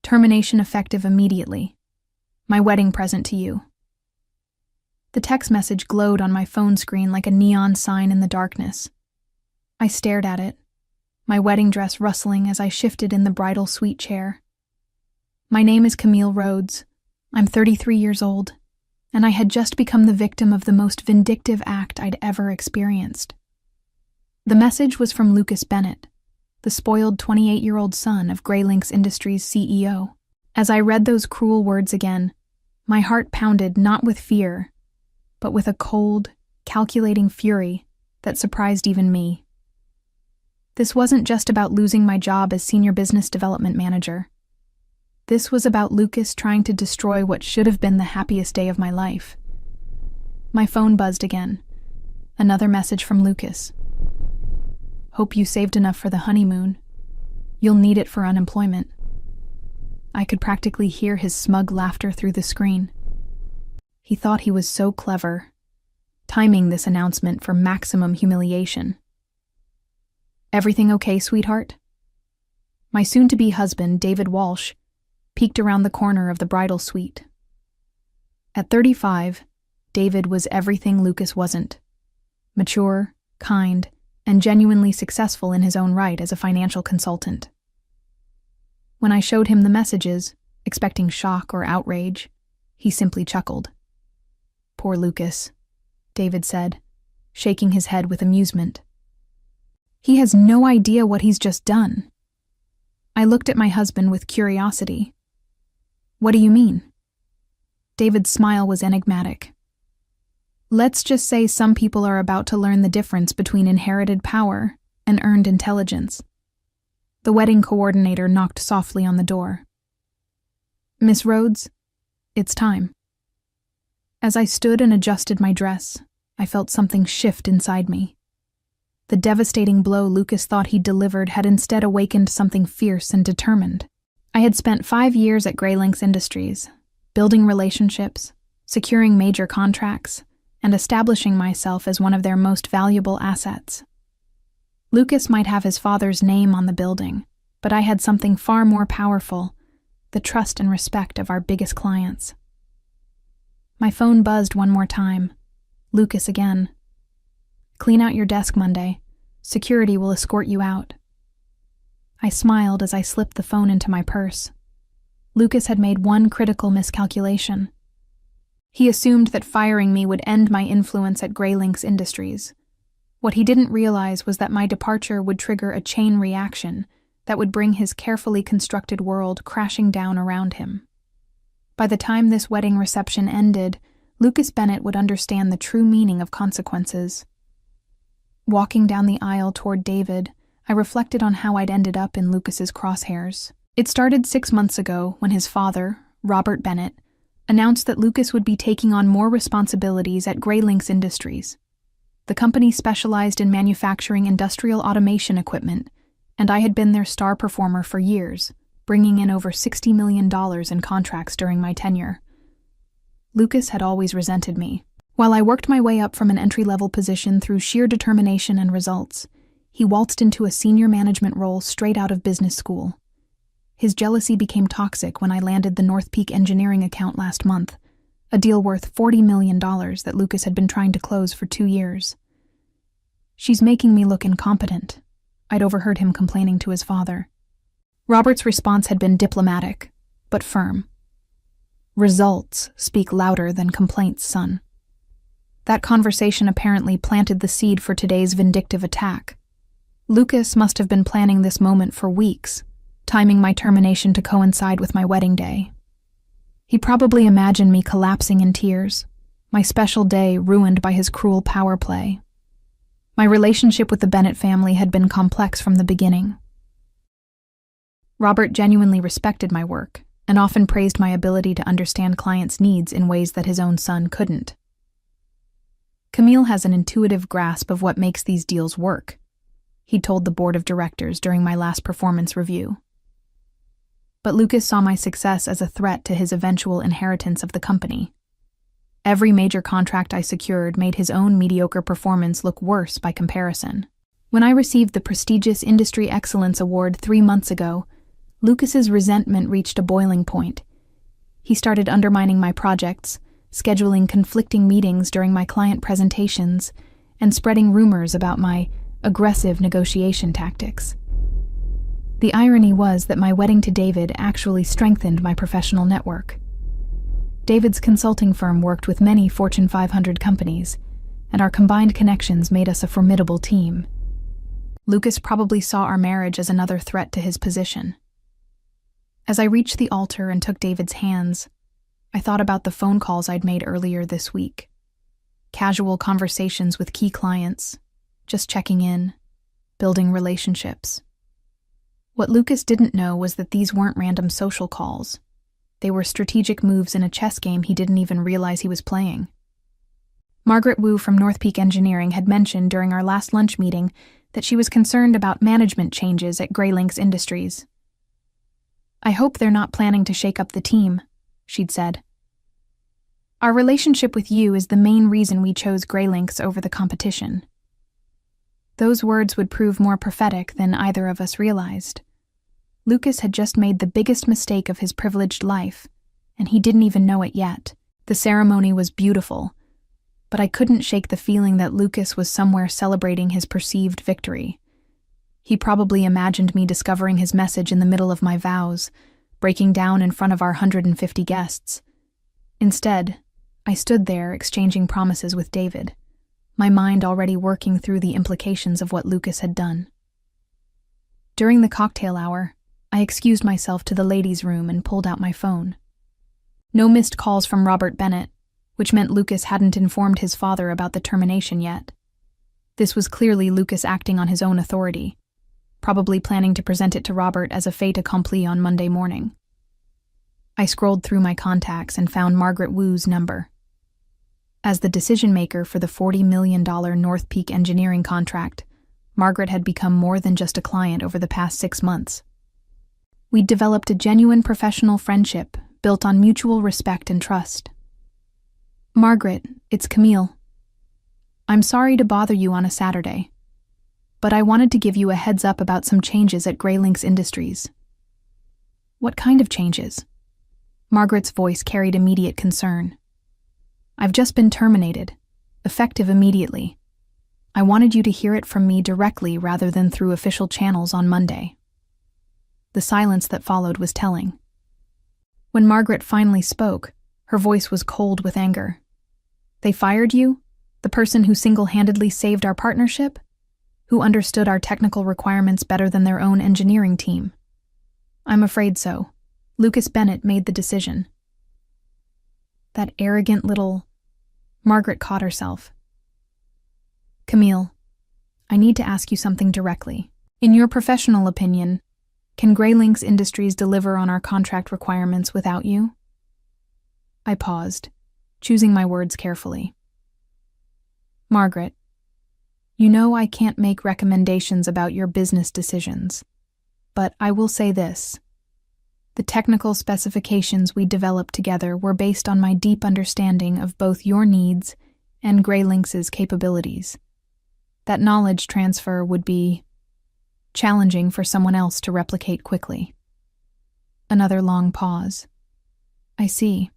Termination effective immediately. My wedding present to you. The text message glowed on my phone screen like a neon sign in the darkness. I stared at it, my wedding dress rustling as I shifted in the bridal suite chair. My name is Camille Rhodes. I'm 33 years old, and I had just become the victim of the most vindictive act I'd ever experienced. The message was from Lucas Bennett, the spoiled 28-year-old son of Greylinks Industries CEO. As I read those cruel words again, my heart pounded not with fear, but with a cold, calculating fury that surprised even me. This wasn't just about losing my job as senior business development manager. This was about Lucas trying to destroy what should have been the happiest day of my life. My phone buzzed again. Another message from Lucas. Hope you saved enough for the honeymoon. You'll need it for unemployment. I could practically hear his smug laughter through the screen. He thought he was so clever, timing this announcement for maximum humiliation. Everything okay, sweetheart? My soon-to-be husband, David Walsh, peeked around the corner of the bridal suite. At 35, David was everything Lucas wasn't. Mature, kind, and genuinely successful in his own right as a financial consultant. When I showed him the messages, expecting shock or outrage, he simply chuckled. Poor Lucas, David said, shaking his head with amusement. He has no idea what he's just done. I looked at my husband with curiosity. What do you mean? David's smile was enigmatic. Let's just say some people are about to learn the difference between inherited power and earned intelligence. The wedding coordinator knocked softly on the door. Miss Rhodes, it's time. As I stood and adjusted my dress, I felt something shift inside me. The devastating blow Lucas thought he'd delivered had instead awakened something fierce and determined. I had spent 5 years at Greylinks Industries, building relationships, securing major contracts, and establishing myself as one of their most valuable assets. Lucas might have his father's name on the building, but I had something far more powerful, the trust and respect of our biggest clients. My phone buzzed one more time. Lucas again. Clean out your desk Monday. Security will escort you out. I smiled as I slipped the phone into my purse. Lucas had made one critical miscalculation. He assumed that firing me would end my influence at Greylinks Industries. What he didn't realize was that my departure would trigger a chain reaction that would bring his carefully constructed world crashing down around him. By the time this wedding reception ended, Lucas Bennett would understand the true meaning of consequences. Walking down the aisle toward David, I reflected on how I'd ended up in Lucas's crosshairs. It started 6 months ago when his father, Robert Bennett, announced that Lucas would be taking on more responsibilities at Greylinks Industries. The company specialized in manufacturing industrial automation equipment, and I had been their star performer for years, bringing in over $60 million in contracts during my tenure. Lucas had always resented me. While I worked my way up from an entry-level position through sheer determination and results, he waltzed into a senior management role straight out of business school. His jealousy became toxic when I landed the North Peak engineering account last month, a deal worth $40 million that Lucas had been trying to close for 2 years. She's making me look incompetent, I'd overheard him complaining to his father. Robert's response had been diplomatic, but firm. Results speak louder than complaints, son. That conversation apparently planted the seed for today's vindictive attack. Lucas must have been planning this moment for weeks, timing my termination to coincide with my wedding day. He probably imagined me collapsing in tears, my special day ruined by his cruel power play. My relationship with the Bennett family had been complex from the beginning. Robert genuinely respected my work and often praised my ability to understand clients' needs in ways that his own son couldn't. Camille has an intuitive grasp of what makes these deals work, he told the board of directors during my last performance review. But Lucas saw my success as a threat to his eventual inheritance of the company. Every major contract I secured made his own mediocre performance look worse by comparison. When I received the prestigious Industry Excellence Award 3 months ago, Lucas's resentment reached a boiling point. He started undermining my projects, scheduling conflicting meetings during my client presentations, and spreading rumors about my aggressive negotiation tactics. The irony was that my wedding to David actually strengthened my professional network. David's consulting firm worked with many Fortune 500 companies, and our combined connections made us a formidable team. Lucas probably saw our marriage as another threat to his position. As I reached the altar and took David's hands, I thought about the phone calls I'd made earlier this week. Casual conversations with key clients, just checking in, building relationships. What Lucas didn't know was that these weren't random social calls. They were strategic moves in a chess game he didn't even realize he was playing. Margaret Wu from North Peak Engineering had mentioned during our last lunch meeting that she was concerned about management changes at Greylinks Industries. "I hope they're not planning to shake up the team," she'd said. "Our relationship with you is the main reason we chose Greylinks over the competition." Those words would prove more prophetic than either of us realized. Lucas had just made the biggest mistake of his privileged life, and he didn't even know it yet. The ceremony was beautiful, but I couldn't shake the feeling that Lucas was somewhere celebrating his perceived victory. He probably imagined me discovering his message in the middle of my vows, breaking down in front of our 150 guests. Instead, I stood there exchanging promises with David, my mind already working through the implications of what Lucas had done. During the cocktail hour, I excused myself to the ladies' room and pulled out my phone. No missed calls from Robert Bennett, which meant Lucas hadn't informed his father about the termination yet. This was clearly Lucas acting on his own authority, probably planning to present it to Robert as a fait accompli on Monday morning. I scrolled through my contacts and found Margaret Wu's number. As the decision-maker for the $40 million North Peak Engineering contract, Margaret had become more than just a client over the past 6 months. We'd developed a genuine professional friendship built on mutual respect and trust. "Margaret, it's Camille. I'm sorry to bother you on a Saturday, but I wanted to give you a heads up about some changes at Greylinks Industries." "What kind of changes?" Margaret's voice carried immediate concern. "I've just been terminated, effective immediately. I wanted you to hear it from me directly rather than through official channels on Monday." The silence that followed was telling. When Margaret finally spoke, her voice was cold with anger. "They fired you? The person who single-handedly saved our partnership? Who understood our technical requirements better than their own engineering team?" "I'm afraid so. Lucas Bennett made the decision." That arrogant little... Margaret caught herself. "Camille, I need to ask you something directly. In your professional opinion, can Greylinks Industries deliver on our contract requirements without you?" I paused, choosing my words carefully. "Margaret, you know I can't make recommendations about your business decisions, but I will say this. The technical specifications we developed together were based on my deep understanding of both your needs and Greylinks' capabilities. That knowledge transfer would be challenging for someone else to replicate quickly." Another long pause. "I see.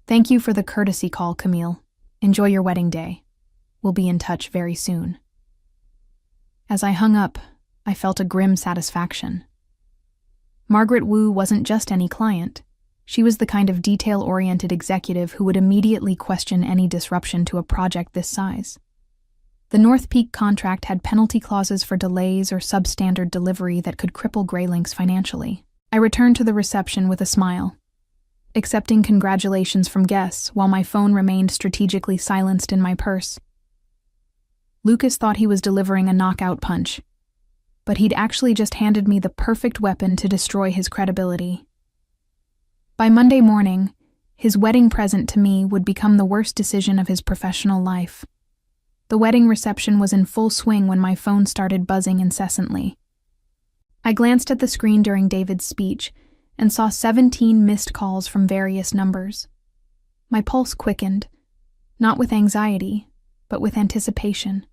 Thank you for the courtesy call, Camille. Enjoy your wedding day. We'll be in touch very soon." As I hung up, I felt a grim satisfaction. Margaret Wu wasn't just any client. She was the kind of detail-oriented executive who would immediately question any disruption to a project this size. The North Peak contract had penalty clauses for delays or substandard delivery that could cripple Greylinks financially. I returned to the reception with a smile, accepting congratulations from guests while my phone remained strategically silenced in my purse. Lucas thought he was delivering a knockout punch, but he'd actually just handed me the perfect weapon to destroy his credibility. By Monday morning, his wedding present to me would become the worst decision of his professional life. The wedding reception was in full swing when my phone started buzzing incessantly. I glanced at the screen during David's speech and saw 17 missed calls from various numbers. My pulse quickened, not with anxiety, but with anticipation.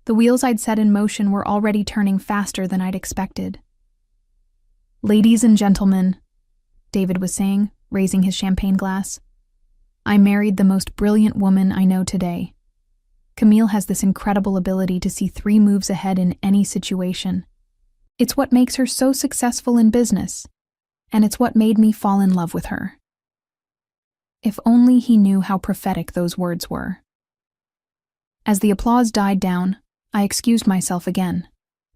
The wheels I'd set in motion were already turning faster than I'd expected. Ladies and gentlemen, David was saying, raising his champagne glass, I married the most brilliant woman I know today. Camille has this incredible ability to see 3 moves ahead in any situation. It's what makes her so successful in business, and it's what made me fall in love with her. If only he knew how prophetic those words were. As the applause died down, I excused myself again,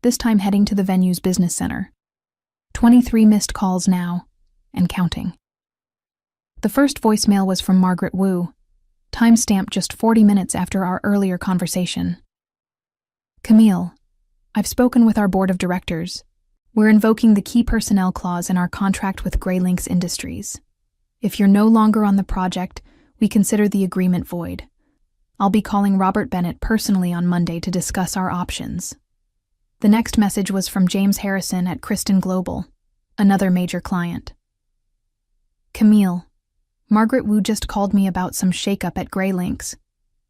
this time heading to the venue's business center. 23 missed calls now, and counting. The first voicemail was from Margaret Wu, timestamped just 40 minutes after our earlier conversation. Camille, I've spoken with our board of directors. We're invoking the key personnel clause in our contract with Greylinks Industries. If you're no longer on the project, we consider the agreement void. I'll be calling Robert Bennett personally on Monday to discuss our options. The next message was from James Harrison at Kristen Global, another major client. Camille, Margaret Wu just called me about some shakeup at Greylinks.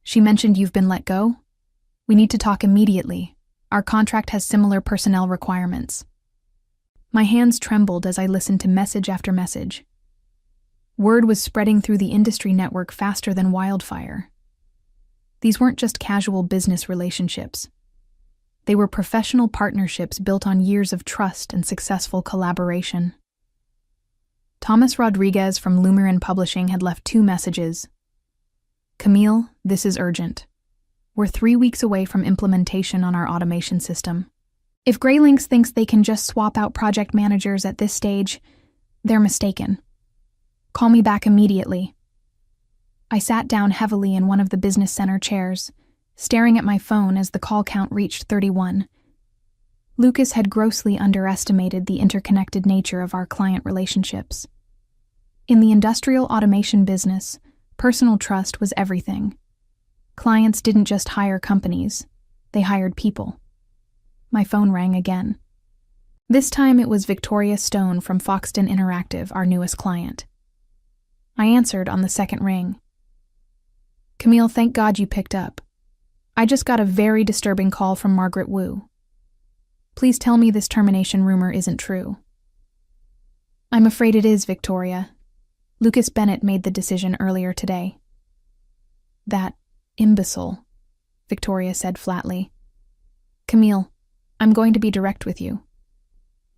She mentioned you've been let go? We need to talk immediately. Our contract has similar personnel requirements. My hands trembled as I listened to message after message. Word was spreading through the industry network faster than wildfire. These weren't just casual business relationships. They were professional partnerships built on years of trust and successful collaboration. Thomas Rodriguez from Lumerin Publishing had left 2 messages. Camille, this is urgent. We're 3 weeks away from implementation on our automation system. If Greylinks thinks they can just swap out project managers at this stage, they're mistaken. Call me back immediately. I sat down heavily in one of the business center chairs, staring at my phone as the call count reached 31. Lucas had grossly underestimated the interconnected nature of our client relationships. In the industrial automation business, personal trust was everything. Clients didn't just hire companies, they hired people. My phone rang again. This time it was Victoria Stone from Foxton Interactive, our newest client. I answered on the second ring. Camille, thank God you picked up. I just got a very disturbing call from Margaret Wu. Please tell me this termination rumor isn't true. I'm afraid it is, Victoria. Lucas Bennett made the decision earlier today. That imbecile, Victoria said flatly. Camille, I'm going to be direct with you.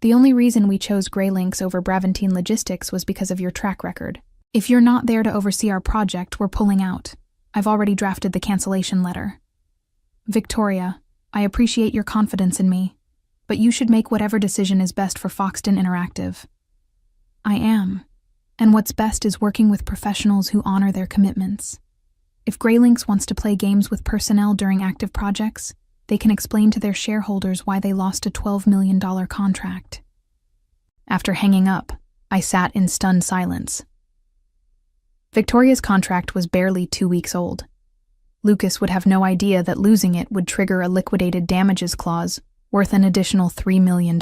The only reason we chose Greylinks over Bravantine Logistics was because of your track record. If you're not there to oversee our project, we're pulling out. I've already drafted the cancellation letter. Victoria, I appreciate your confidence in me, but you should make whatever decision is best for Foxton Interactive. I am, and what's best is working with professionals who honor their commitments. If Greylinks wants to play games with personnel during active projects, they can explain to their shareholders why they lost a $12 million contract. After hanging up, I sat in stunned silence. Victoria's contract was barely 2 weeks old. Lucas would have no idea that losing it would trigger a liquidated damages clause worth an additional $3 million.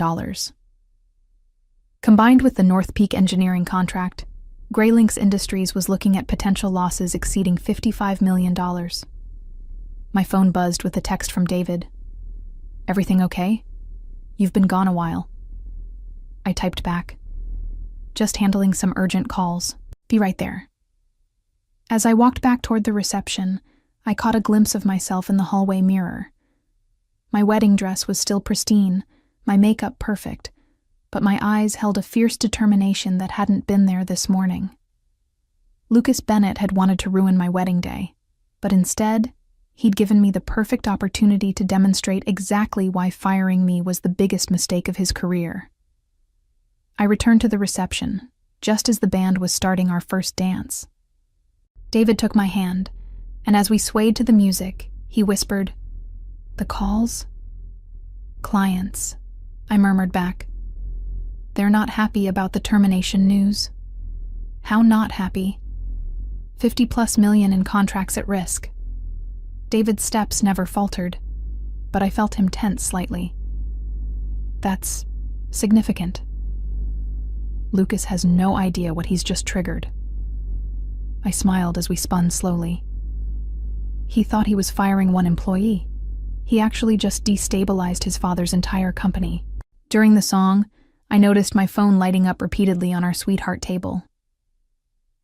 Combined with the North Peak Engineering contract, Greylinks Industries was looking at potential losses exceeding $55 million. My phone buzzed with a text from David. Everything okay? You've been gone a while. I typed back. Just handling some urgent calls. Be right there. As I walked back toward the reception, I caught a glimpse of myself in the hallway mirror. My wedding dress was still pristine, my makeup perfect, but my eyes held a fierce determination that hadn't been there this morning. Lucas Bennett had wanted to ruin my wedding day, but instead, he'd given me the perfect opportunity to demonstrate exactly why firing me was the biggest mistake of his career. I returned to the reception, just as the band was starting our first dance. David took my hand, and as we swayed to the music, he whispered, "The calls?" "Clients," I murmured back. "They're not happy about the termination news." "How not happy?" $50+ million in contracts at risk. David's steps never faltered, but I felt him tense slightly. "That's significant. Lucas has no idea what he's just triggered." I smiled as we spun slowly. He thought he was firing one employee. He actually just destabilized his father's entire company. During the song, I noticed my phone lighting up repeatedly on our sweetheart table.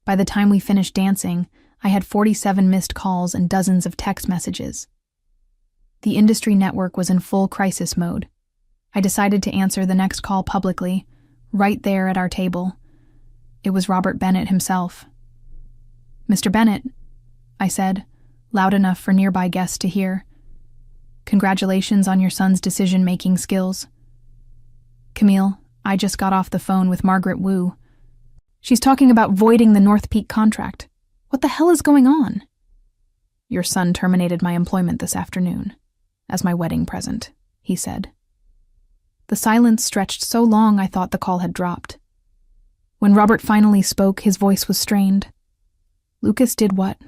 By the time we finished dancing, I had 47 missed calls and dozens of text messages. The industry network was in full crisis mode. I decided to answer the next call publicly, right there at our table. It was Robert Bennett himself. "Mr. Bennett," I said, loud enough for nearby guests to hear. "Congratulations on your son's decision-making skills. Camille, I just got off the phone with Margaret Wu. She's talking about voiding the North Peak contract. What the hell is going on?" "Your son terminated my employment this afternoon, as my wedding present," he said. The silence stretched so long I thought the call had dropped. When Robert finally spoke, his voice was strained. "Lucas did what?"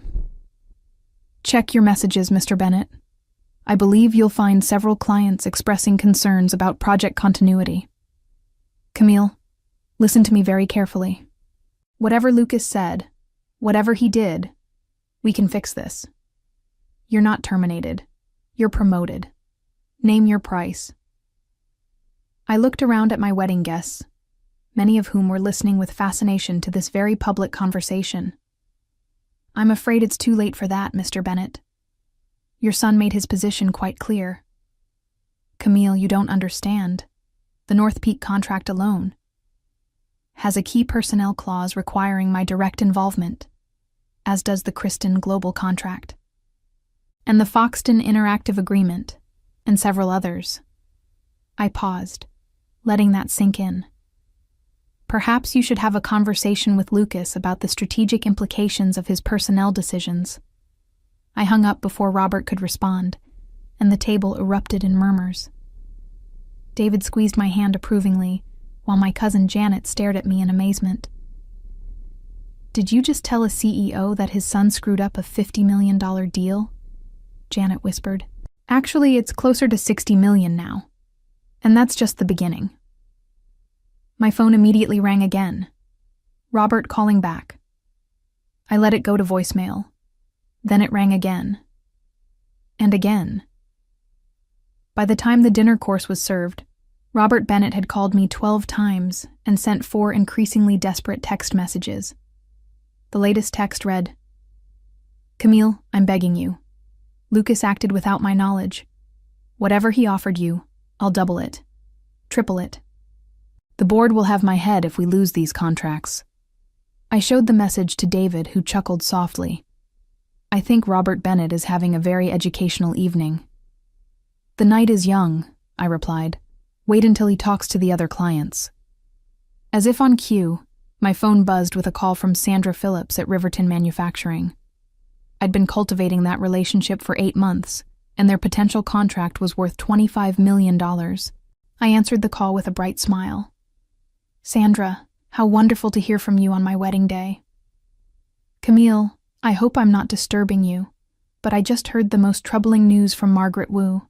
"Check your messages, Mr. Bennett. I believe you'll find several clients expressing concerns about project continuity. Camille, listen to me very carefully. Whatever Lucas said, whatever he did, we can fix this. You're not terminated. You're promoted. Name your price." I looked around at my wedding guests, many of whom were listening with fascination to this very public conversation. "I'm afraid it's too late for that, Mr. Bennett. Your son made his position quite clear. Camille, you don't understand. The North Peak contract alone has a key personnel clause requiring my direct involvement, as does the Kristen Global contract, and the Foxton Interactive Agreement, and several others." I paused, letting that sink in. "Perhaps you should have a conversation with Lucas about the strategic implications of his personnel decisions." I hung up before Robert could respond, and the table erupted in murmurs. David squeezed my hand approvingly, while my cousin Janet stared at me in amazement. "Did you just tell a CEO that his son screwed up a $50 million deal?" Janet whispered. "Actually, it's closer to $60 million now. And that's just the beginning." My phone immediately rang again. Robert calling back. I let it go to voicemail. Then it rang again. And again. By the time the dinner course was served, Robert Bennett had called me 12 times and sent 4 increasingly desperate text messages. The latest text read, "Camille, I'm begging you. Lucas acted without my knowledge. Whatever he offered you, I'll double it, triple it. The board will have my head if we lose these contracts." I showed the message to David, who chuckled softly. "I think Robert Bennett is having a very educational evening." "The night is young," I replied. "Wait until he talks to the other clients." As if on cue, my phone buzzed with a call from Sandra Phillips at Riverton Manufacturing. I'd been cultivating that relationship for 8 months, and their potential contract was worth $25 million. I answered the call with a bright smile. "Sandra, how wonderful to hear from you on my wedding day." "Camille, I hope I'm not disturbing you, but I just heard the most troubling news from Margaret Wu."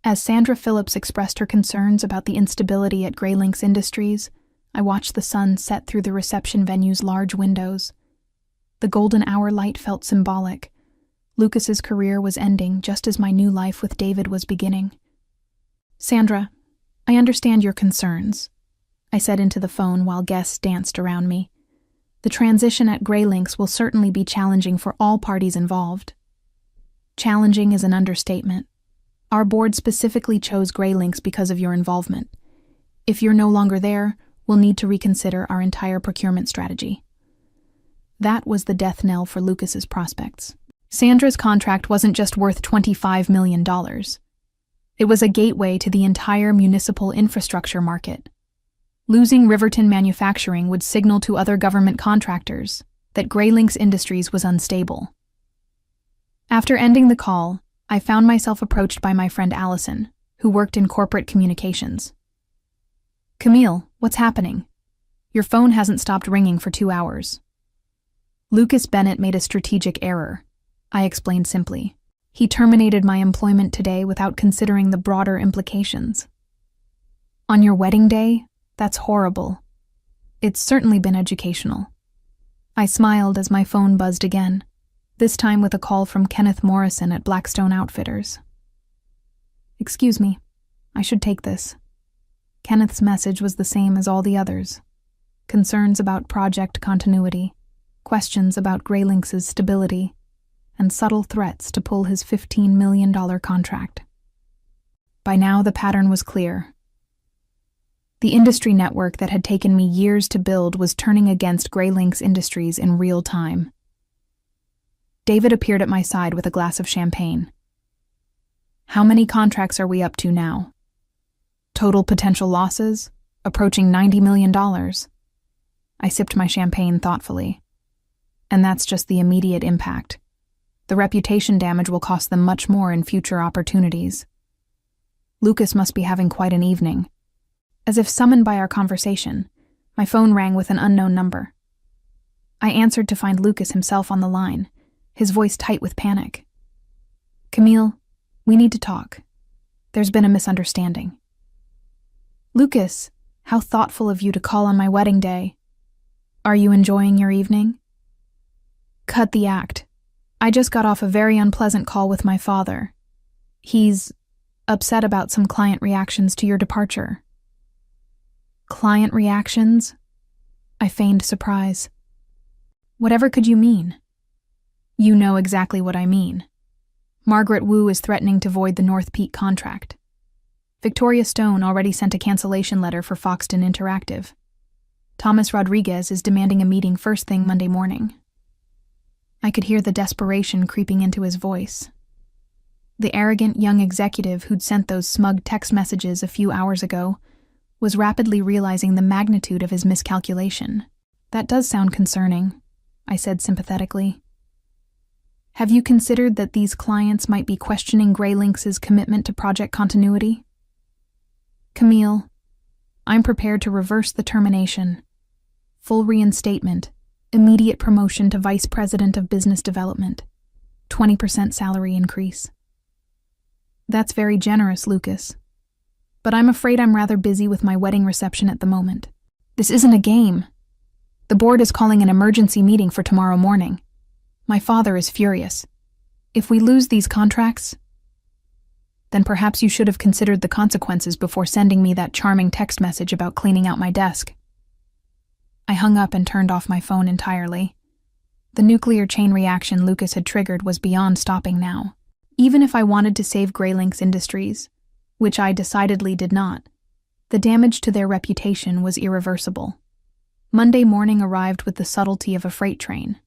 As Sandra Phillips expressed her concerns about the instability at Greylinks Industries, I watched the sun set through the reception venue's large windows. The golden hour light felt symbolic. Lucas's career was ending just as my new life with David was beginning. "Sandra, I understand your concerns," I said into the phone while guests danced around me. "The transition at Greylinks will certainly be challenging for all parties involved." Challenging is an understatement. Our board specifically chose Greylinks because of your involvement. If you're no longer there, we'll need to reconsider our entire procurement strategy. That was the death knell for Lucas's prospects. Sandra's contract wasn't just worth $25 million. It was a gateway to the entire municipal infrastructure market. Losing Riverton Manufacturing would signal to other government contractors that Greylinks Industries was unstable. After ending the call, I found myself approached by my friend Allison, who worked in corporate communications. "Camille, what's happening? Your phone hasn't stopped ringing for 2 hours." "Lucas Bennett made a strategic error," I explained simply. "He terminated my employment today without considering the broader implications." "On your wedding day? That's horrible. It's certainly been educational." I smiled as my phone buzzed again, this time with a call from Kenneth Morrison at Blackstone Outfitters. "Excuse me, I should take this." Kenneth's message was the same as all the others. Concerns about project continuity, questions about Greylinx's stability, and subtle threats to pull his $15 million contract. By now, the pattern was clear. The industry network that had taken me years to build was turning against Greylinx Industries in real time. David appeared at my side with a glass of champagne. How many contracts are we up to now? Total potential losses? Approaching $90 million. I sipped my champagne thoughtfully. And that's just the immediate impact. The reputation damage will cost them much more in future opportunities. Lucas must be having quite an evening. As if summoned by our conversation, my phone rang with an unknown number. I answered to find Lucas himself on the line, his voice tight with panic. "Camille, we need to talk. There's been a misunderstanding." "Lucas, how thoughtful of you to call on my wedding day. Are you enjoying your evening?" "Cut the act. I just got off a very unpleasant call with my father. He's upset about some client reactions to your departure." "Client reactions?" I feigned surprise. "Whatever could you mean?" "You know exactly what I mean. Margaret Wu is threatening to void the North Peak contract. Victoria Stone already sent a cancellation letter for Foxton Interactive. Thomas Rodriguez is demanding a meeting first thing Monday morning." I could hear the desperation creeping into his voice. The arrogant young executive who'd sent those smug text messages a few hours ago was rapidly realizing the magnitude of his miscalculation. "That does sound concerning," I said sympathetically. "Have you considered that these clients might be questioning Greylinx's commitment to project continuity?" "Camille, I'm prepared to reverse the termination. Full reinstatement, immediate promotion to Vice President of Business Development, 20% salary increase." "That's very generous, Lucas. But I'm afraid I'm rather busy with my wedding reception at the moment. This isn't a game. The board is calling an emergency meeting for tomorrow morning. My father is furious. If we lose these contracts, then perhaps you should have considered the consequences before sending me that charming text message about cleaning out my desk." I hung up and turned off my phone entirely. The nuclear chain reaction Lucas had triggered was beyond stopping now. Even if I wanted to save Greylinx Industries, which I decidedly did not, the damage to their reputation was irreversible. Monday morning arrived with the subtlety of a freight train.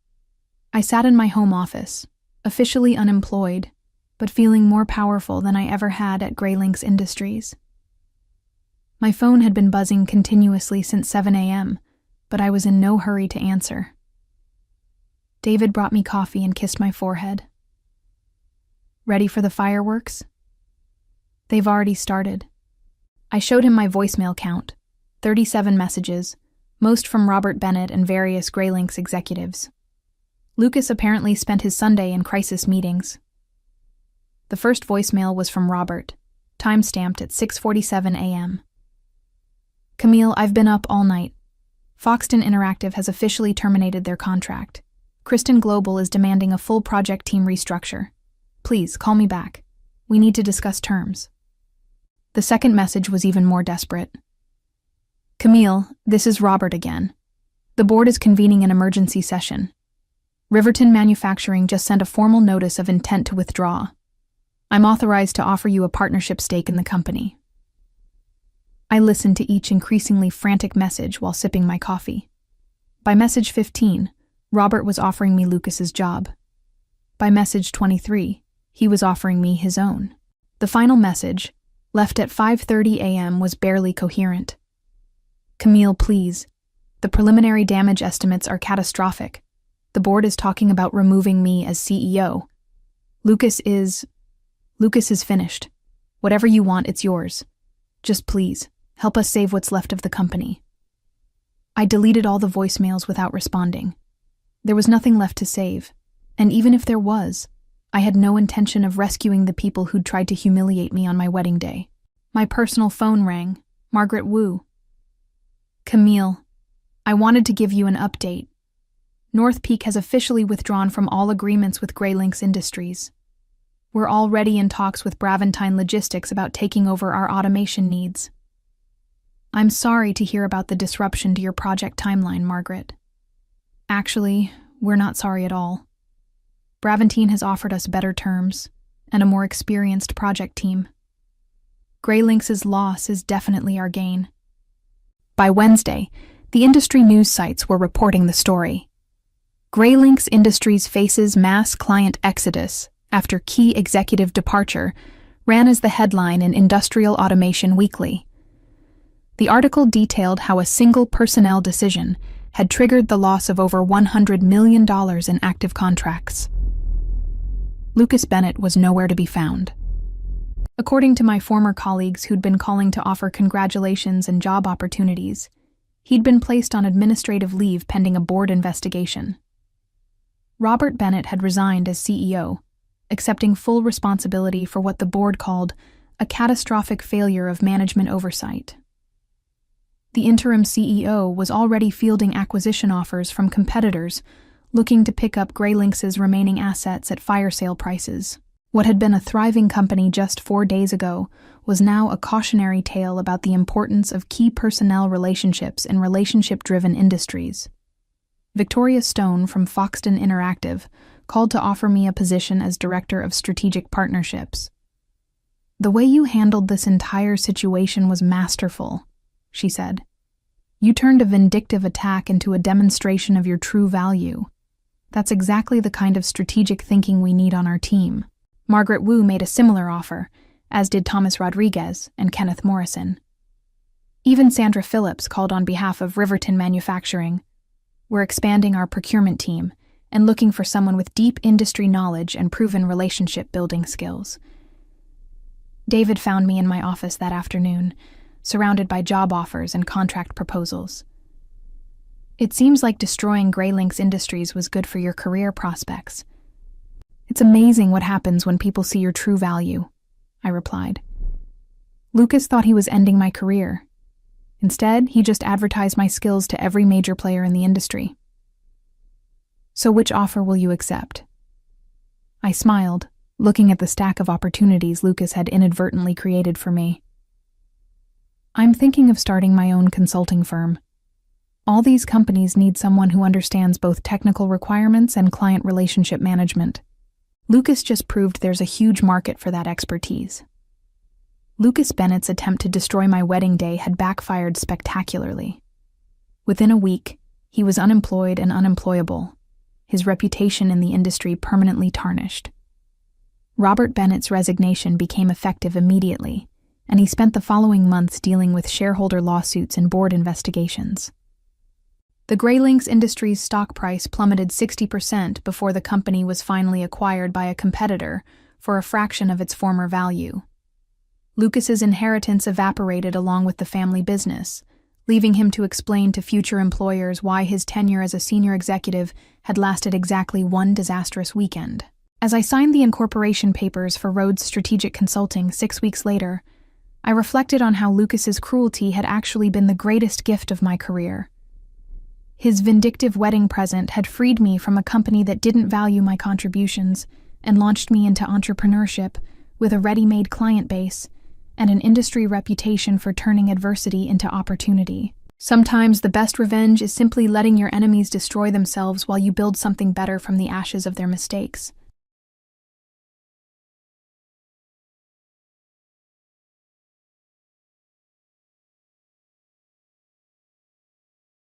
I sat in my home office, officially unemployed, but feeling more powerful than I ever had at Greylinx Industries. My phone had been buzzing continuously since 7 a.m., but I was in no hurry to answer. David brought me coffee and kissed my forehead. "Ready for the fireworks?" "They've already started." I showed him my voicemail count, 37 messages, most from Robert Bennett and various Greylinx executives. Lucas apparently spent his Sunday in crisis meetings. The first voicemail was from Robert, time-stamped at 6:47 a.m. "Camille, I've been up all night. Foxton Interactive has officially terminated their contract. Kristen Global is demanding a full project team restructure. Please, call me back. We need to discuss terms." The second message was even more desperate. "Camille, this is Robert again. The board is convening an emergency session. Riverton Manufacturing just sent a formal notice of intent to withdraw. I'm authorized to offer you a partnership stake in the company." I listened to each increasingly frantic message while sipping my coffee. By message 15, Robert was offering me Lucas's job. By message 23, he was offering me his own. The final message, left at 5:30 a.m., was barely coherent. "Camille, please. The preliminary damage estimates are catastrophic. The board is talking about removing me as CEO. Lucas is finished. Whatever you want, it's yours. Just please, help us save what's left of the company." I deleted all the voicemails without responding. There was nothing left to save, and even if there was, I had no intention of rescuing the people who'd tried to humiliate me on my wedding day. My personal phone rang. Margaret Wu. "Camille, I wanted to give you an update. North Peak has officially withdrawn from all agreements with Greylinx Industries. We're already in talks with Braventine Logistics about taking over our automation needs." I'm sorry to hear about the disruption to your project timeline, Margaret. Actually, we're not sorry at all. Bravantine has offered us better terms and a more experienced project team. Greylynx's loss is definitely our gain. By Wednesday, the industry news sites were reporting the story. Greylynx Industries faces mass client exodus after key executive departure ran as the headline in Industrial Automation Weekly. The article detailed how a single personnel decision had triggered the loss of over $100 million in active contracts. Lucas Bennett was nowhere to be found. According to my former colleagues who'd been calling to offer congratulations and job opportunities, he'd been placed on administrative leave pending a board investigation. Robert Bennett had resigned as CEO, accepting full responsibility for what the board called a catastrophic failure of management oversight. The interim CEO was already fielding acquisition offers from competitors looking to pick up Greylynx's remaining assets at fire sale prices. What had been a thriving company just 4 days ago was now a cautionary tale about the importance of key personnel relationships in relationship-driven industries. Victoria Stone from Foxton Interactive called to offer me a position as Director of Strategic Partnerships. "The way you handled this entire situation was masterful," she said. "You turned a vindictive attack into a demonstration of your true value. That's exactly the kind of strategic thinking we need on our team." Margaret Wu made a similar offer, as did Thomas Rodriguez and Kenneth Morrison. Even Sandra Phillips called on behalf of Riverton Manufacturing. "We're expanding our procurement team and looking for someone with deep industry knowledge and proven relationship-building skills." David found me in my office that afternoon, surrounded by job offers and contract proposals. "It seems like destroying Greylynx Industries was good for your career prospects. It's amazing what happens when people see your true value," I replied. "Lucas thought he was ending my career. Instead, he just advertised my skills to every major player in the industry." "So which offer will you accept?" I smiled, looking at the stack of opportunities Lucas had inadvertently created for me. "I'm thinking of starting my own consulting firm. All these companies need someone who understands both technical requirements and client relationship management. Lucas just proved there's a huge market for that expertise." Lucas Bennett's attempt to destroy my wedding day had backfired spectacularly. Within a week, he was unemployed and unemployable, his reputation in the industry permanently tarnished. Robert Bennett's resignation became effective immediately, and he spent the following months dealing with shareholder lawsuits and board investigations. The Greylynx Industries stock price plummeted 60% before the company was finally acquired by a competitor for a fraction of its former value. Lucas's inheritance evaporated along with the family business, leaving him to explain to future employers why his tenure as a senior executive had lasted exactly one disastrous weekend. As I signed the incorporation papers for Rhodes Strategic Consulting 6 weeks later, I reflected on how Lucas's cruelty had actually been the greatest gift of my career. His vindictive wedding present had freed me from a company that didn't value my contributions and launched me into entrepreneurship with a ready-made client base and an industry reputation for turning adversity into opportunity. Sometimes the best revenge is simply letting your enemies destroy themselves while you build something better from the ashes of their mistakes.